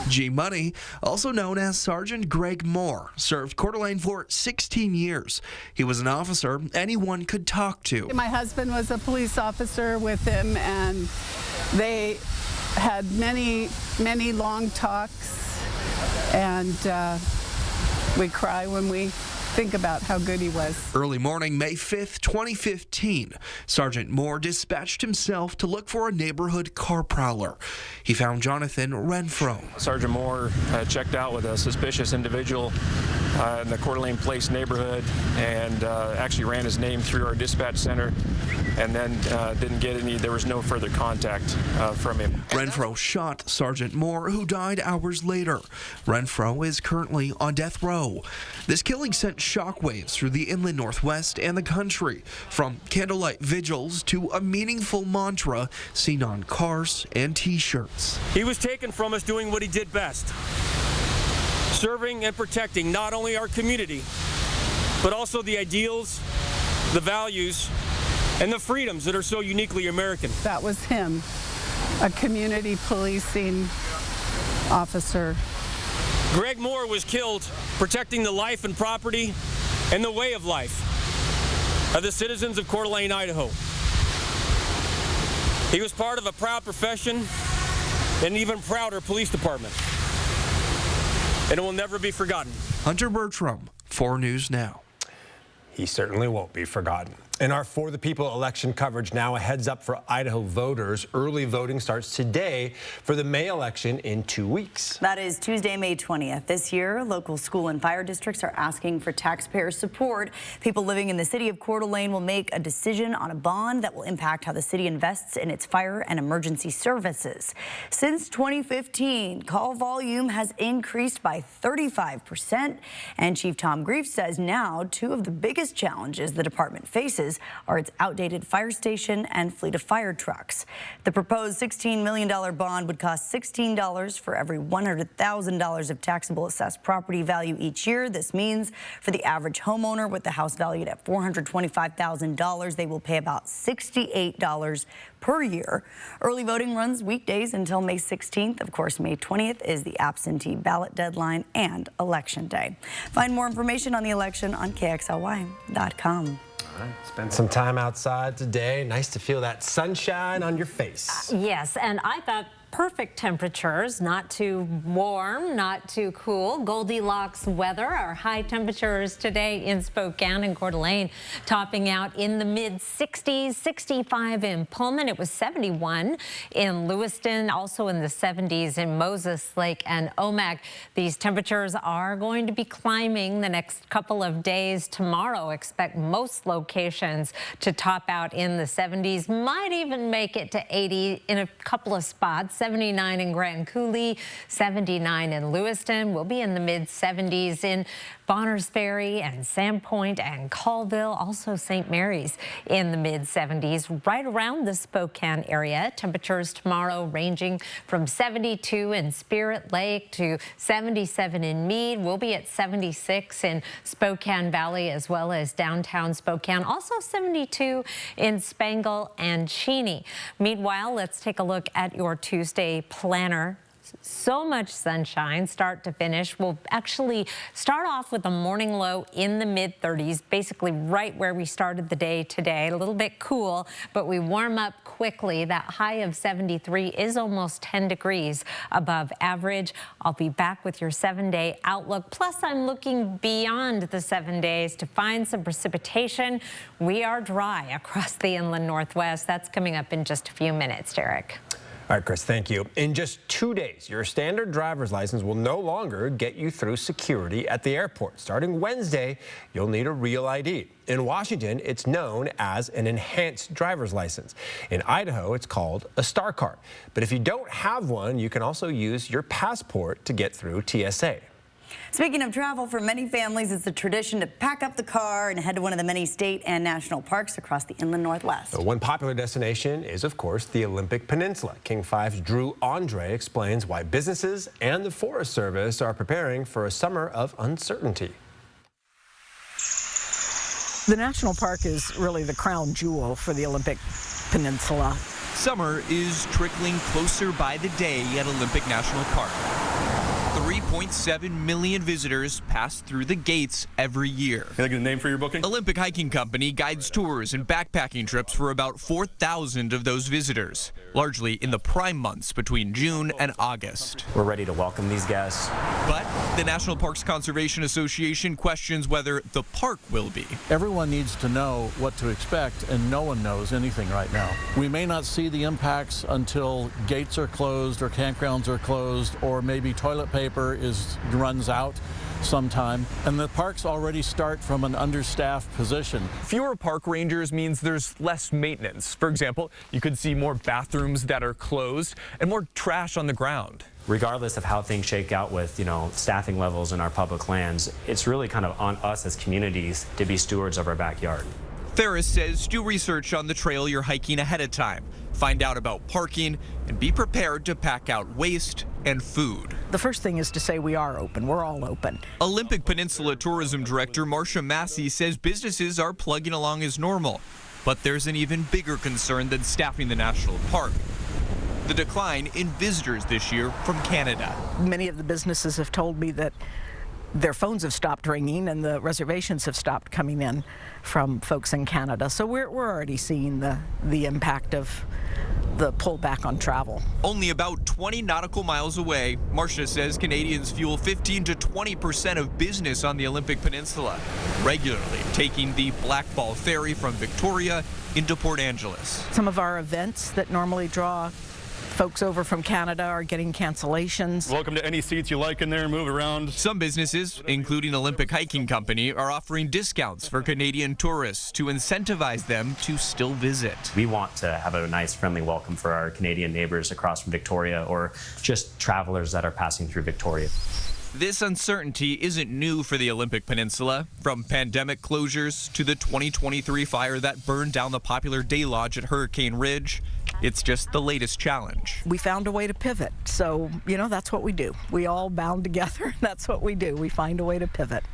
S32: G-Money, also known as Sergeant Greg Moore, served Coeur d'Alene for 16 years. He was an officer anyone could talk to.
S33: My husband was a police officer with him, and they had many, many long talks, and we cry when we think about how good he was.
S32: Early morning, May 5th, 2015, Sergeant Moore dispatched himself to look for a neighborhood car prowler. He found Jonathan Renfro.
S2: Sergeant Moore checked out with a suspicious individual in the Coeur d'Alene Place neighborhood and actually ran his name through our dispatch center and then didn't get any, there was no further contact from him.
S32: Renfro shot Sergeant Moore, who died hours later. Renfro is currently on death row. This killing sent shockwaves through the inland Northwest and the country, from candlelight vigils to a meaningful mantra seen on cars and T-shirts.
S4: He was taken from us doing what he did best, serving and protecting not only our community, but also the ideals, the values, and the freedoms that are so uniquely American.
S33: That was him, a community policing officer.
S4: Greg Moore was killed protecting the life and property and the way of life of the citizens of Coeur d'Alene, Idaho. He was part of a proud profession and even prouder police department, and it will never be forgotten.
S32: Hunter Bertram, 4 News Now.
S1: He certainly won't be forgotten. In our For the People election coverage now, a heads up for Idaho voters. Early voting starts today for the May election in 2 weeks.
S3: That is Tuesday, May 20th. This year, local school and fire districts are asking for taxpayer support. People living in the city of Coeur d'Alene will make a decision on a bond that will impact how the city invests in its fire and emergency services. Since 2015, call volume has increased by 35%. And Chief Tom Grief says now 2 of the biggest challenges the department faces are its outdated fire station and fleet of fire trucks. The proposed $16 million bond would cost $16 for every $100,000 of taxable assessed property value each year. This means for the average homeowner with the house valued at $425,000, they will pay about $68 per year. Early voting runs weekdays until May 16th. Of course, May 20th is the absentee ballot deadline and election day. Find more information on the election on KXLY.com.
S1: All right, spend some time outside today. Nice to feel that sunshine on your face.
S5: Yes, and I thought perfect temperatures, not too warm, not too cool. Goldilocks weather. Our high temperatures today in Spokane and Coeur d'Alene topping out in the mid-60s, 65 in Pullman. It was 71 in Lewiston, also in the 70s in Moses Lake and Omak. These temperatures are going to be climbing the next couple of days. Tomorrow, expect most locations to top out in the 70s, might even make it to 80 in a couple of spots. 79 in Grand Coulee, 79 in Lewiston. We'll be in the mid-70s in Bonners Ferry and Sandpoint and Colville, also St. Mary's in the mid-70s. Right around the Spokane area, temperatures tomorrow ranging from 72 in Spirit Lake to 77 in Meade. We'll be at 76 in Spokane Valley as well as downtown Spokane. Also 72 in Spangle and Cheney. Meanwhile, let's take a look at your Tuesday planner. So much sunshine, start to finish. We'll actually start off with a morning low in the mid-30s, basically right where we started the day today. A little bit cool, but we warm up quickly. That high of 73 is almost 10 degrees above average. I'll be back with your 7-day outlook. Plus, I'm looking beyond the 7 days to find some precipitation. We are dry across the inland Northwest. That's coming up in just a few minutes, Derek.
S1: All right, Chris, thank you. In just 2 days, your standard driver's license will no longer get you through security at the airport. Starting Wednesday, you'll need a real ID. In Washington, it's known as an enhanced driver's license. In Idaho, it's called a Star Card. But if you don't have one, you can also use your passport to get through TSA.
S3: Speaking of travel, for many families, it's a tradition to pack up the car and head to one of the many state and national parks across the inland Northwest.
S1: One popular destination is, of course, the Olympic Peninsula. King 5's Drew Andre explains why businesses and the Forest Service are preparing for a summer of uncertainty.
S25: The national park is really the crown jewel for the Olympic Peninsula.
S6: Summer is trickling closer by the day at Olympic National Park. 3.7 million visitors pass through the gates every year.
S7: Can I get a name for your booking?
S6: Olympic Hiking Company guides tours and backpacking trips for about 4,000 of those visitors, largely in the prime months between June and August.
S8: We're ready to welcome these guests.
S6: But the National Parks Conservation Association questions whether the park will be.
S9: Everyone needs to know what to expect, and no one knows anything right now. We may not see the impacts until gates are closed or campgrounds are closed, or maybe toilet paper runs out sometime, and the parks already start from an understaffed position.
S11: Fewer park rangers means there's less maintenance. For example, you could see more bathrooms that are closed and more trash on the ground.
S8: Regardless of how things shake out with, staffing levels in our public lands, it's really kind of on us as communities to be stewards of our backyard.
S6: Ferris says do research on the trail you're hiking ahead of time, find out about parking, and be prepared to pack out waste and food.
S25: The first thing is to say we are open. We're all open.
S6: Olympic Peninsula Tourism Director Marcia Massey says businesses are plugging along as normal, but there's an even bigger concern than staffing the national park: the decline in visitors this year from Canada.
S25: Many of the businesses have told me that their phones have stopped ringing and the reservations have stopped coming in from folks in Canada. So we're already seeing the impact of the pullback on travel.
S6: Only about 20 nautical miles away, Marcia says Canadians fuel 15 to 20% of business on the Olympic Peninsula, regularly taking the Blackball ferry from Victoria into Port Angeles.
S25: Some of our events that normally draw folks over from Canada are getting cancellations.
S7: Welcome to any seats you like in there, move around.
S6: Some businesses, including Olympic Hiking Company, are offering discounts for Canadian tourists to incentivize them to still visit.
S8: We want to have a nice, friendly welcome for our Canadian neighbors across from Victoria, or just travelers that are passing through Victoria.
S6: This uncertainty isn't new for the Olympic Peninsula, from pandemic closures to the 2023 fire that burned down the popular day lodge at Hurricane Ridge. It's just the latest challenge.
S25: We found a way to pivot, so, that's what we do. We all bound together, that's what we do. We find a way to pivot.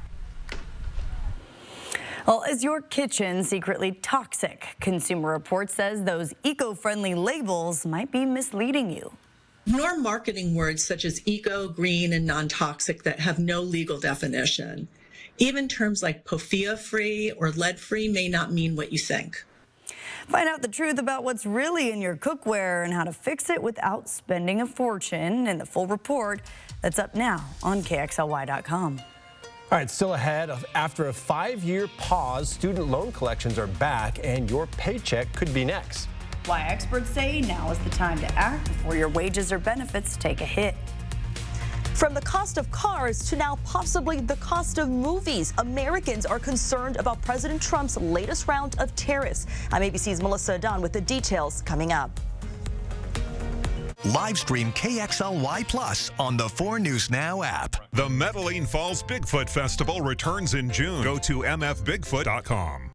S3: Well, is your kitchen secretly toxic? Consumer Reports says those eco-friendly labels might be misleading you.
S13: Nor marketing words such as eco, green, and non-toxic that have no legal definition. Even terms like POFIA-free or lead-free may not mean what you think.
S3: Find out the truth about what's really in your cookware and how to fix it without spending a fortune in the full report that's up now on KXLY.com.
S1: All right, still ahead. After a 5-year pause, student loan collections are back, and your paycheck could be next.
S3: Why experts say now is the time to act before your wages or benefits take a hit.
S14: From the cost of cars to now possibly the cost of movies, Americans are concerned about President Trump's latest round of tariffs. I'm ABC's Melissa Dunn with the details coming up.
S10: Live stream KXLY Plus on the 4 News Now app.
S15: The Medellin Falls Bigfoot Festival returns in June. Go to mfbigfoot.com.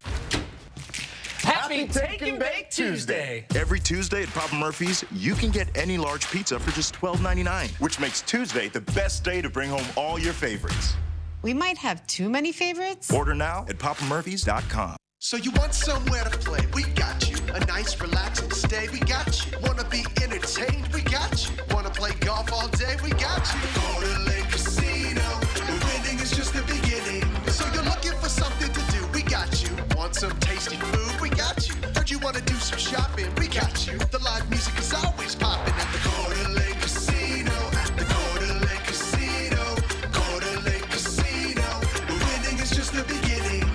S16: Happy Take and Bake Tuesday!
S18: Every Tuesday at Papa Murphy's, you can get any large pizza for just $12.99, which makes Tuesday the best day to bring home all your favorites.
S21: We might have too many favorites.
S18: Order now at papamurphys.com.
S22: So you want somewhere to play? We got you. A nice, relaxing stay? We got you. Wanna be entertained? We got you. Wanna play golf all day? We got you. Go to Lake Casino. The winning is just the beginning. So you're looking for something to do? We got you. Want some tasty food? We got you. Heard you wanna do some shopping? We got you. The live music is always popping at the Go to Lake Casino. At the Go to Lake Casino. Go to Lake Casino. The winning is just the beginning.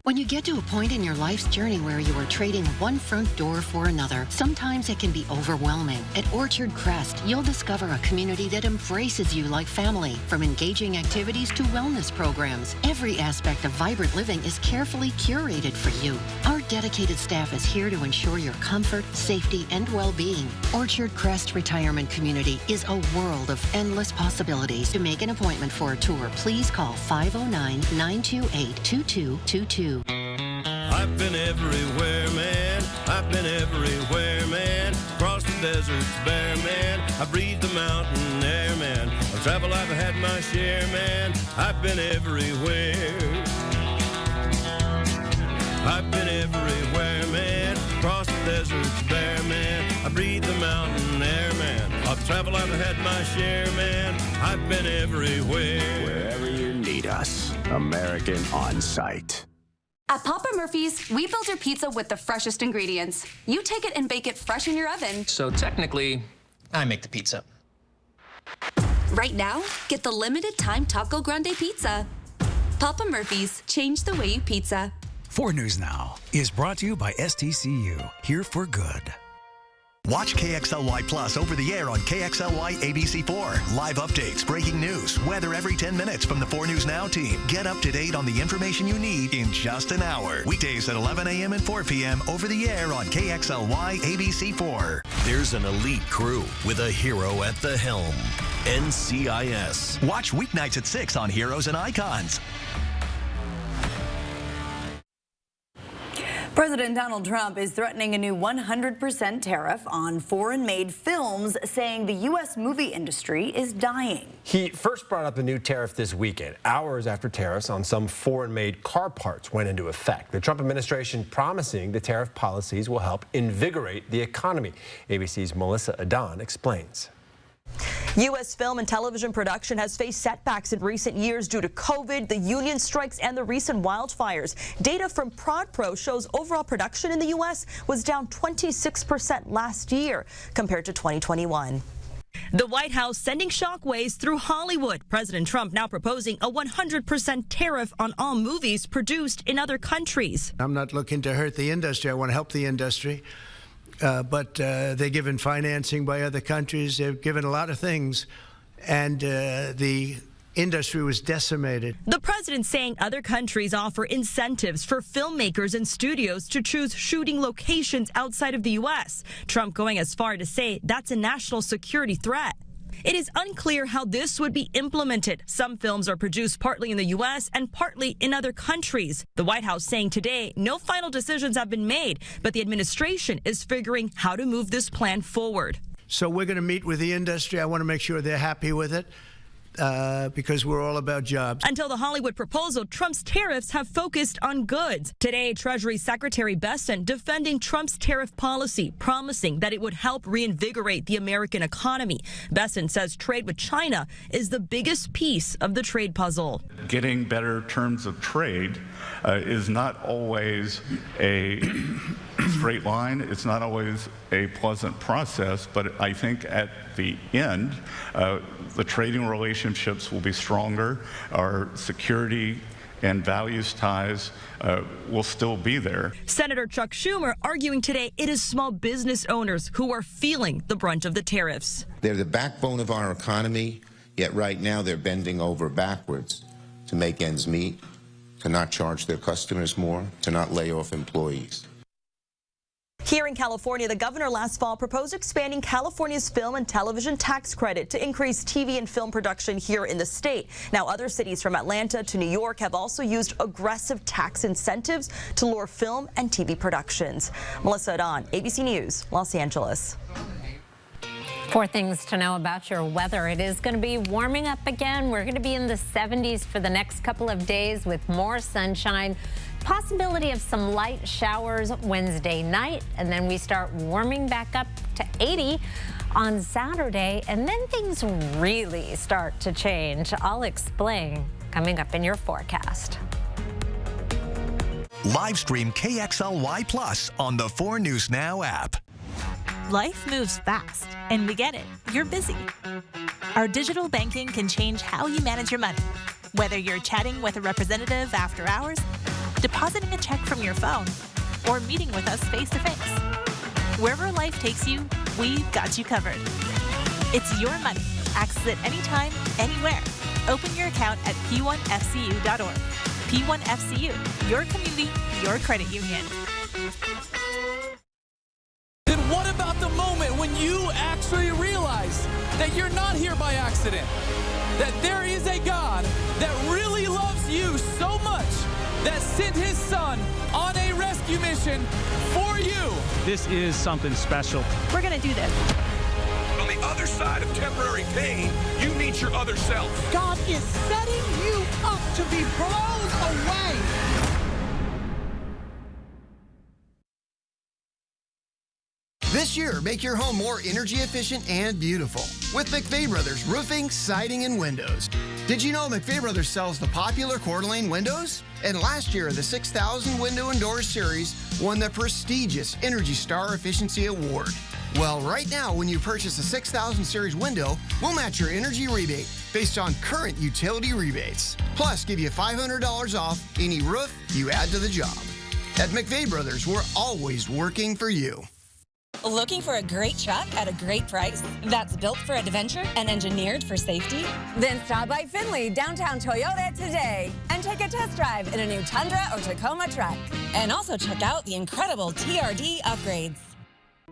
S23: When you get to a point in your life's journey where you are trading one front door for another, sometimes it can be overwhelming. At Orchard Crest, you'll discover a community that embraces you like family, from engaging activities to wellness programs. Every aspect of vibrant living is carefully curated for you. Our dedicated staff is here to ensure your comfort, safety, and well-being. Orchard Crest Retirement Community is a world of endless possibilities. To make an appointment for a tour, please call 509-928-2222.
S28: I've been everywhere, man. I've been everywhere, man. Across the deserts bare, man. I breathe the mountain air, man. Of travel I've had my share, man. I've been everywhere. I've been everywhere, man. Across the deserts bare, man. I breathe the mountain air, man. I've traveled, I've had my share, man. I've been everywhere.
S2: Wherever you need us, American On Site.
S4: At Papa Murphy's, we build your pizza with the freshest ingredients. You take it and bake it fresh in your oven.
S16: So technically, I make the pizza.
S4: Right now, get the limited time Taco Grande pizza. Papa Murphy's, change the way you pizza.
S12: 4 News Now is brought to you by STCU, here for good.
S10: Watch KXLY Plus over the air on KXLY ABC4. Live updates, breaking news, weather every 10 minutes from the 4 News Now team. Get up to date on the information you need in just an hour. Weekdays at 11 a.m. and 4 p.m. over the air on KXLY ABC4.
S17: There's an elite crew with a hero at the helm. NCIS.
S10: Watch weeknights at 6 on Heroes and Icons.
S3: President Donald Trump is threatening a new 100% tariff on foreign-made films, saying the U.S. movie industry is dying.
S1: He first brought up the new tariff this weekend, hours after tariffs on some foreign-made car parts went into effect. The Trump administration promising the tariff policies will help invigorate the economy. ABC's Melissa Adan explains.
S14: U.S. film and television production has faced setbacks in recent years due to COVID, the union strikes, and the recent wildfires. Data from ProdPro shows overall production in the U.S. was down 26% last year compared to 2021. The White House sending shockwaves through Hollywood. President Trump now proposing a 100% tariff on all movies produced in other countries.
S19: I'm not looking to hurt the industry. I want to help the industry. But they're given financing by other countries. They're given a lot of things, and the industry was decimated.
S14: The president saying other countries offer incentives for filmmakers and studios to choose shooting locations outside of the U.S. Trump going as far to say that's a national security threat. It is unclear how this would be implemented. Some films are produced partly in the U.S. and partly in other countries. The White House saying today no final decisions have been made, but the administration is figuring how to move this plan forward.
S19: So we're going to meet with the industry. I want to make sure they're happy with it. Because we're all about jobs.
S14: Until the Hollywood proposal, Trump's tariffs have focused on goods. Today, Treasury Secretary Bessent defending Trump's tariff policy, promising that it would help reinvigorate the American economy. Bessent says trade with China is the biggest piece of the trade puzzle.
S20: Getting better terms of trade is not always a straight line. It's not always a pleasant process, but I think at the end, the trading relationships will be stronger. Our security and values ties will still be there.
S14: Senator Chuck Schumer arguing today it is small business owners who are feeling the brunt of the tariffs.
S24: They're the backbone of our economy, yet right now they're bending over backwards to make ends meet, to not charge their customers more, to not lay off employees.
S14: Here in California, the governor last fall proposed expanding California's film and television tax credit to increase TV and film production here in the state. Now, other cities from Atlanta to New York have also used aggressive tax incentives to lure film and TV productions. Melissa Adan, ABC News, Los Angeles.
S5: 4 things to know about your weather. It is going to be warming up again. We're going to be in the 70s for the next couple of days with more sunshine. Possibility of some light showers Wednesday night, and then we start warming back up to 80 on Saturday, and then things really start to change. I'll explain coming up in your forecast.
S10: Live stream KXLY Plus on the 4 News Now app.
S26: Life moves fast, and we get it. You're busy. Our digital banking can change how you manage your money, whether you're chatting with a representative after hours, depositing a check from your phone, or meeting with us face-to-face. Wherever life takes you, we've got you covered. It's your money. Access it anytime, anywhere. Open your account at p1fcu.org. P1FCU, your community, your credit union.
S16: Then what about the moment when you actually realize that you're not here by accident? That there is a God that really loves you so much that sent his son on a rescue mission for you.
S27: This is something special.
S26: We're going to do this.
S29: On the other side of temporary pain, you meet your other self.
S30: God is setting you up to be blown away.
S31: This
S6: This year, make your home more energy efficient and beautiful with McVey Brothers Roofing, Siding, and Windows. Did you know McVey Brothers sells the popular Coeur d'Alene windows? And last year, the 6,000 Window and Door Series won the prestigious Energy Star Efficiency Award. Well, right now, when you purchase a 6,000 Series window, we'll match your energy rebate based on current utility rebates. Plus, give you $500 off any roof you add to the job. At McVey Brothers, we're always working for you.
S7: Looking for a great truck at a great price that's built for adventure and engineered for safety? Then stop by Findlay Downtown Toyota today and take a test drive in a new Tundra or Tacoma truck. And also check out the incredible TRD upgrades.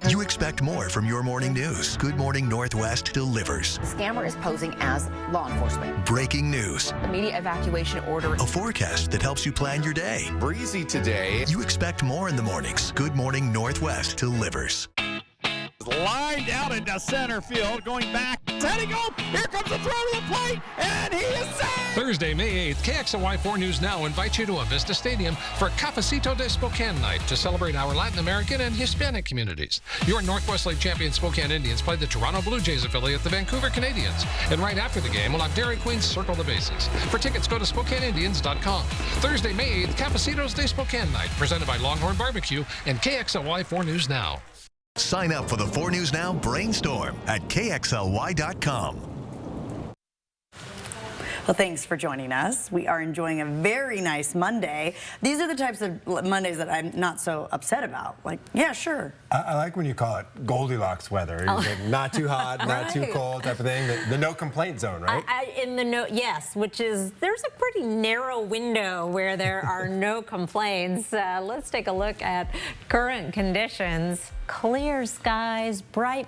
S10: You expect more from your morning news. Good Morning Northwest delivers.
S8: The scammer is posing as law enforcement.
S10: Breaking news.
S8: Immediate evacuation order.
S10: A forecast that helps you plan your day.
S9: Breezy today.
S10: You expect more in the mornings. Good Morning Northwest delivers.
S11: Lined out into center field, going back, setting up. Here comes the throw to the plate, and he is safe.
S13: Thursday, May 8th, KXLY 4 News Now invites you to Avista Stadium for Cafecito de Spokane night to celebrate our Latin American and Hispanic communities. Your Northwest League champion Spokane Indians play the Toronto Blue Jays affiliate, the Vancouver Canadians. And right after the game, we'll have Dairy Queen circle the bases. For tickets, go to SpokaneIndians.com. Thursday, May 8th, Cafecitos de Spokane night, presented by Longhorn Barbecue and KXLY 4 News Now.
S10: Sign up for the 4 News Now Brainstorm at KXLY.com.
S3: Well, thanks for joining us. We are enjoying a very nice Monday. These are the types of Mondays that I'm not so upset about. Like, yeah, sure.
S1: I like when you call it Goldilocks weather. Not too hot, not too cold type of thing. The no complaint zone, right?
S5: Yes, which is, there's a pretty narrow window where there are no complaints. Let's take a look at current conditions. Clear skies, bright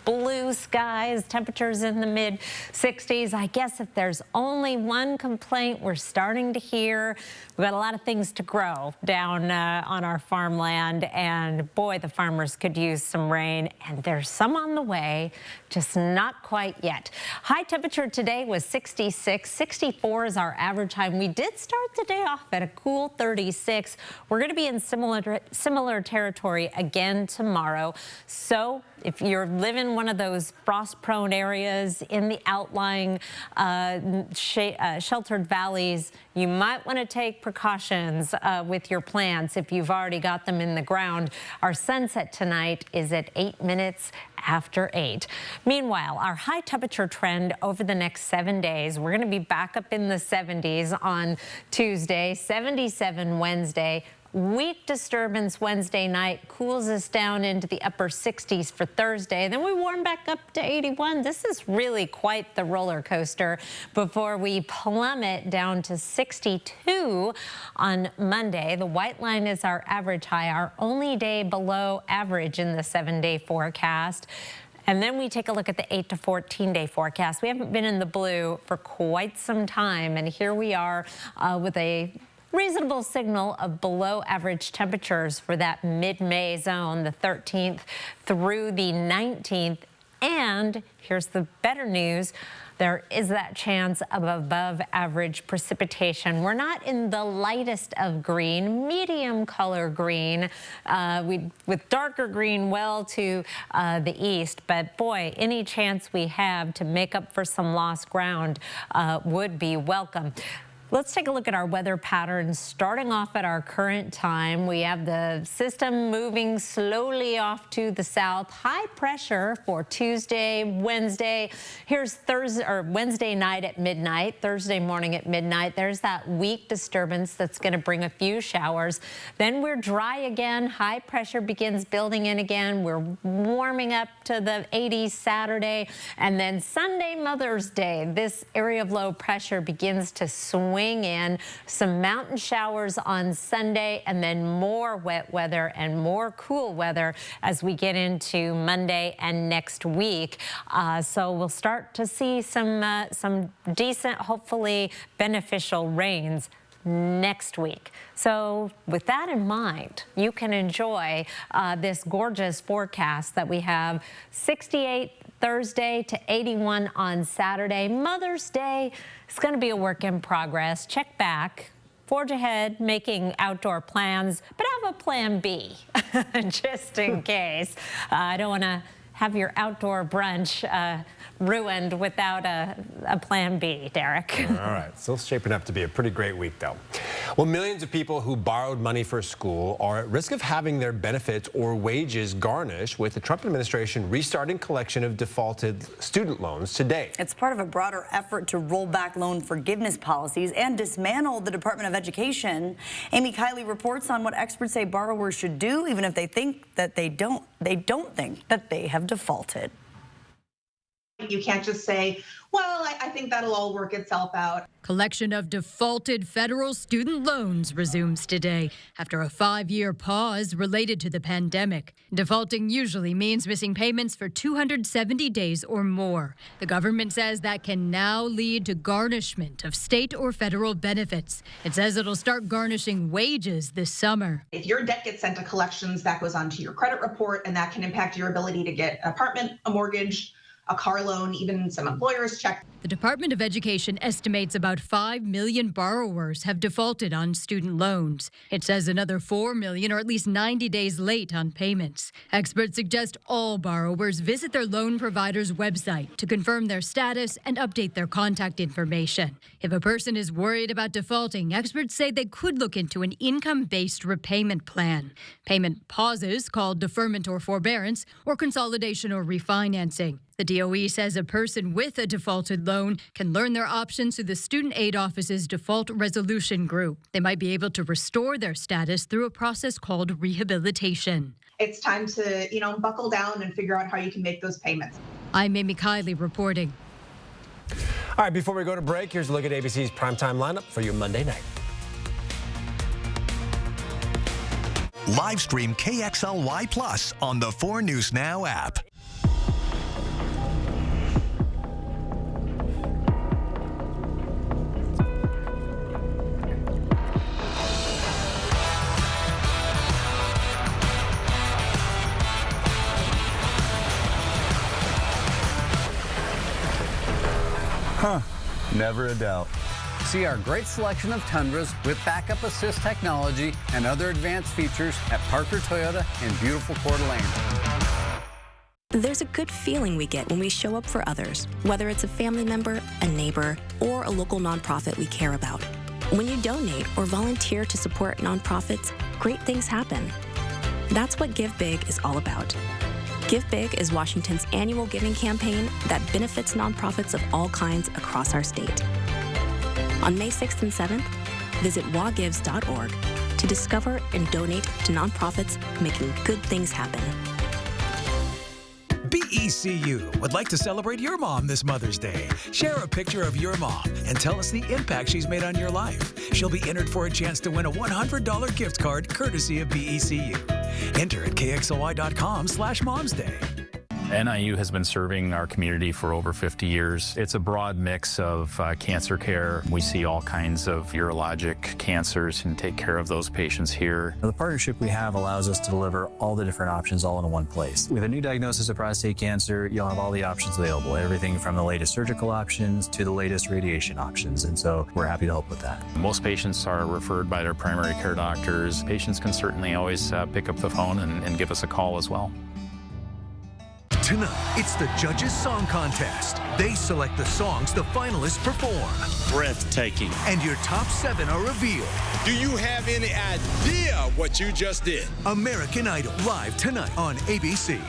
S5: blue skies, temperatures in the mid 60s. I guess if there's only one complaint we're starting to hear, we've got a lot of things to grow down on our farmland, and boy, the farmers could use some rain, and there's some on the way, just not quite yet. High temperature today was 66. 64 is our average time. We did start the day off at a cool 36. We're going to be in similar territory again tomorrow. So if you're living one of those frost-prone areas in the outlying sheltered valleys, you might want to take precautions with your plants if you've already got them in the ground. Our sunset tonight is at 8 minutes after 8. Meanwhile, our high temperature trend over the next 7 days, we're going to be back up in the 70s on Tuesday, 77 Wednesday. Weak disturbance Wednesday night cools us down into the upper 60s for Thursday. Then we warm back up to 81. This is really quite the roller coaster before we plummet down to 62 on Monday. The white line is our average high, our only day below average in the 7-day forecast. And then we take a look at the 8 to 14-day forecast. We haven't been in the blue for quite some time, and here we are with a reasonable signal of below average temperatures for that mid-May zone, the 13th through the 19th. And here's the better news. There is that chance of above average precipitation. We're not in the lightest of green, medium color green, with darker green well to the east. But boy, any chance we have to make up for some lost ground would be welcome. Let's take a look at our weather patterns. Starting off at our current time, we have the system moving slowly off to the south. High pressure for Tuesday, Wednesday. Here's Wednesday night at midnight, Thursday morning at midnight. There's that weak disturbance that's going to bring a few showers. Then we're dry again. High pressure begins building in again. We're warming up to the 80s Saturday. And then Sunday, Mother's Day, this area of low pressure begins to swing in. Some mountain showers on Sunday, and then more wet weather and more cool weather as we get into Monday and next week. So we'll start to see some decent, hopefully beneficial rains next week. So with that in mind, you can enjoy this gorgeous forecast that we have. 68 Thursday to 81 on Saturday. Mother's Day is going to be a work in progress. Check back forge ahead, making outdoor plans, but have a plan B, just in case. I don't want to have your outdoor brunch ruined without a plan B, Derek.
S1: All right, still shaping up to be a pretty great week, though. Well, millions of people who borrowed money for school are at risk of having their benefits or wages garnished, with the Trump administration restarting collection of defaulted student loans today.
S3: It's part of a broader effort to roll back loan forgiveness policies and dismantle the Department of Education. Amy Kiley reports on what experts say borrowers should do, even if they think that they don't think that they have defaulted.
S2: You can't just say, well, I think that'll all work itself out.
S4: Collection of defaulted federal student loans resumes today after a 5-year pause related to the pandemic. Defaulting usually means missing payments for 270 days or more. The government says that can now lead to garnishment of state or federal benefits. It says it'll start garnishing wages this summer.
S2: If your debt gets sent to collections, that goes onto your credit report, and that can impact your ability to get an apartment, a mortgage, a car loan, even some employers check.
S4: The Department of Education estimates about 5 million borrowers have defaulted on student loans. It says another 4 million are at least 90 days late on payments. Experts suggest all borrowers visit their loan provider's website to confirm their status and update their contact information. If a person is worried about defaulting, experts say they could look into an income-based repayment plan. Payment pauses, called deferment or forbearance, or consolidation or refinancing. The DOE says a person with a defaulted loan can learn their options through the Student Aid Office's Default Resolution Group. They might be able to restore their status through a process called rehabilitation.
S2: It's time to, buckle down and figure out how you can make those payments.
S4: I'm Amy Kiley reporting.
S1: All right, before we go to break, here's a look at ABC's primetime lineup for your Monday night.
S10: Live stream KXLY Plus on the 4 News Now app.
S9: Never a doubt. See our great selection of Tundras with backup assist technology and other advanced features at Parker Toyota in beautiful Coeur d'Alene.
S15: There's a good feeling we get when we show up for others, whether it's a family member, a neighbor, or a local nonprofit we care about. When you donate or volunteer to support nonprofits, great things happen. That's what Give Big is all about. Give Big is Washington's annual giving campaign that benefits nonprofits of all kinds across our state. On May 6th and 7th, visit wagives.org to discover and donate to nonprofits making good things happen.
S12: BECU would like to celebrate your mom this Mother's Day. Share a picture of your mom and tell us the impact she's made on your life. She'll be entered for a chance to win a $100 gift card courtesy of BECU. Enter at kxly.com/momsday.
S18: NIU has been serving our community for over 50 years. It's a broad mix of cancer care. We see all kinds of urologic cancers and take care of those patients here.
S21: The partnership we have allows us to deliver all the different options all in one place. With a new diagnosis of prostate cancer, you'll have all the options available, everything from the latest surgical options to the latest radiation options, and so we're happy to help with that.
S18: Most patients are referred by their primary care doctors. Patients can certainly always pick up the phone and give us a call as well.
S12: Tonight, it's the Judges Song Contest. They select the songs the finalists perform.
S22: Breathtaking.
S12: And your top 7 are revealed.
S29: Do you have any idea what you just did?
S12: American Idol, live tonight on ABC.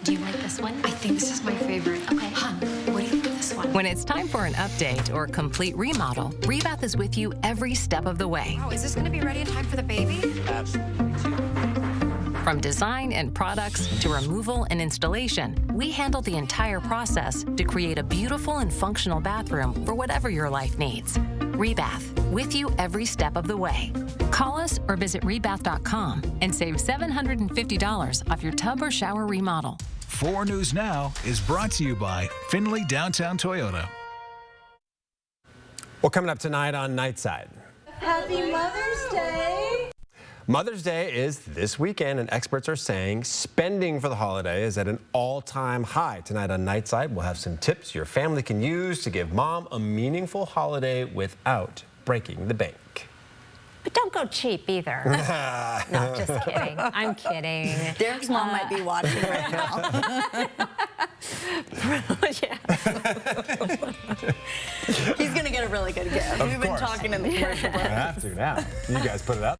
S23: Do you like this one? I think this is my favorite. Okay, hon, what do you think of this one?
S25: When it's time for an update or complete remodel, Rebath is with you every step of the way.
S23: Wow, is this going to be ready in time for the baby?
S25: Absolutely. From design and products to removal and installation, we handle the entire process to create a beautiful and functional bathroom for whatever your life needs. Rebath, with you every step of the way. Call us or visit rebath.com and save $750 off your tub or shower remodel.
S12: 4 News Now is brought to you by Findlay Downtown Toyota.
S1: Well, coming up tonight on Nightside.
S28: Happy Mother's Day!
S1: Mother's Day is this weekend, and experts are saying spending for the holiday is at an all-time high. Tonight on Nightside, we'll have some tips your family can use to give mom a meaningful holiday without breaking the bank.
S5: But don't go cheap either. No, just kidding. I'm kidding.
S3: Derek's mom might be watching right now. He's going to get a really good gift. We've been talking in the commercial break.
S1: I have to now. You guys put it out.